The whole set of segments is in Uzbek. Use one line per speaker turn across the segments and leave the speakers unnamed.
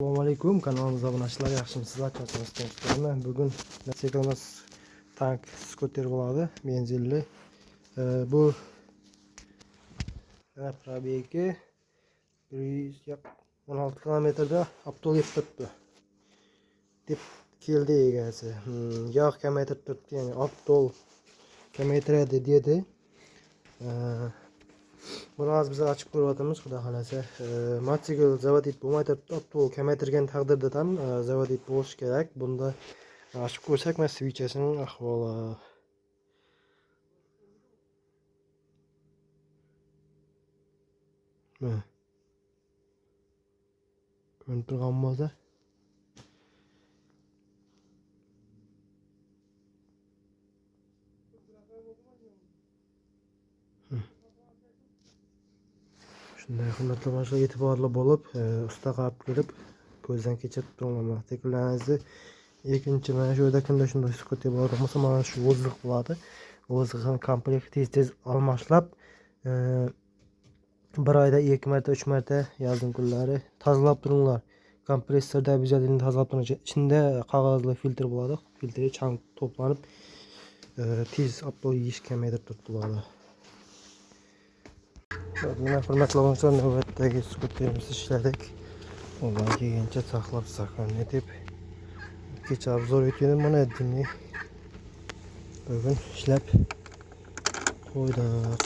Assalomu alaykum, kanalimizga obunachilar, yaxshimisizlar? Charchamasdan bugun mototsiklimiz tank skuter bo'ladi, benzinli. Bu probegi 116 kilometrda Abdul yetib turibdi deb keldi egasi. Yog' kamaytirib turibdi, ya'ni Abdul kamaytiradi dedi. Buni hozir biz ochib ko'ryapmiz, xudo xolasa. Mototsikl zavodit bo'lmay turibdi, Abdul kamaytirgan taqdirda ham zavodit bo'lishi kerak. Bunda ochib ko'rsak, mana svichasining ahvoli. Ko'rinib turgan bo'lsa, shunday hurmatli yoshlar, e'tiborli bo'lib, usta qilib kelib ko'zdan kechirib turgan mototsikllarimizni. Ikkinchi mana shu yerda kunda shunday skuter bor bo'lsa, mana shu o'zliq bo'ladi. O'zliqni komplekt tez almashlab, bir oyda 2 marta 3 marta yozning kunlari tozalab turinglar. Kompressorda обязательно tozalab turing. Ichida qog'ozli filtr bo'ladi. Filtri chang to'planib tez Abdul yeyish kamaytirib turibdi. Mana hurmatli yoshlar, navbatdagi skuterimizni ishladik. Ular kelgancha saqlab deb kecha obzor etgandim. Mana dinni bugun ishlab qo'ydik.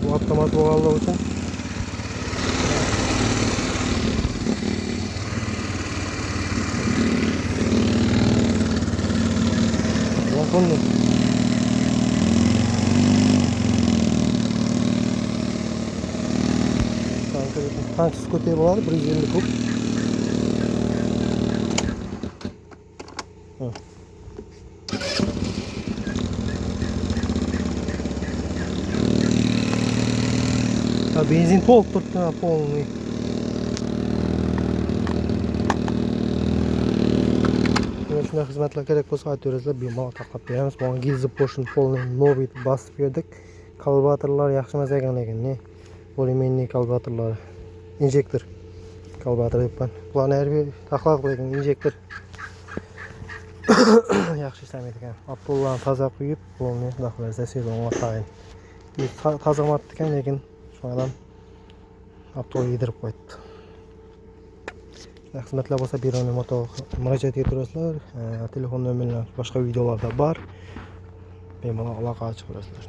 Bu avtomat bo'lganligi uchun tank skuter bo'ladi, 150 kub. Benzin to'lib turibdi, polniy. Shunday xizmatlar kerak bo'lsa aytaverasizlar, bemalol taqib beramiz. Mana gizni po'shin polniy новый bosib berdik. Kalbatorlar yaxshi emas ekan, lekin polimenniy kalbatorlar, injektor kalbator deyapman. Bularni harbiy taxlaq qilgan injektor yaxshi ishlamaydi ekan. Abdullarni toza quyib, polniy daxlarsa sezonga tayin. Tozamatdi ekan, lekin shundan Abdul yedirib qo'ydi. Xizmatlar bo'lsa Bironi moto murojaat eturasizlar. Telefon nomerlari boshqa videolarda bor. Bemalol aloqa chiqarasizlar.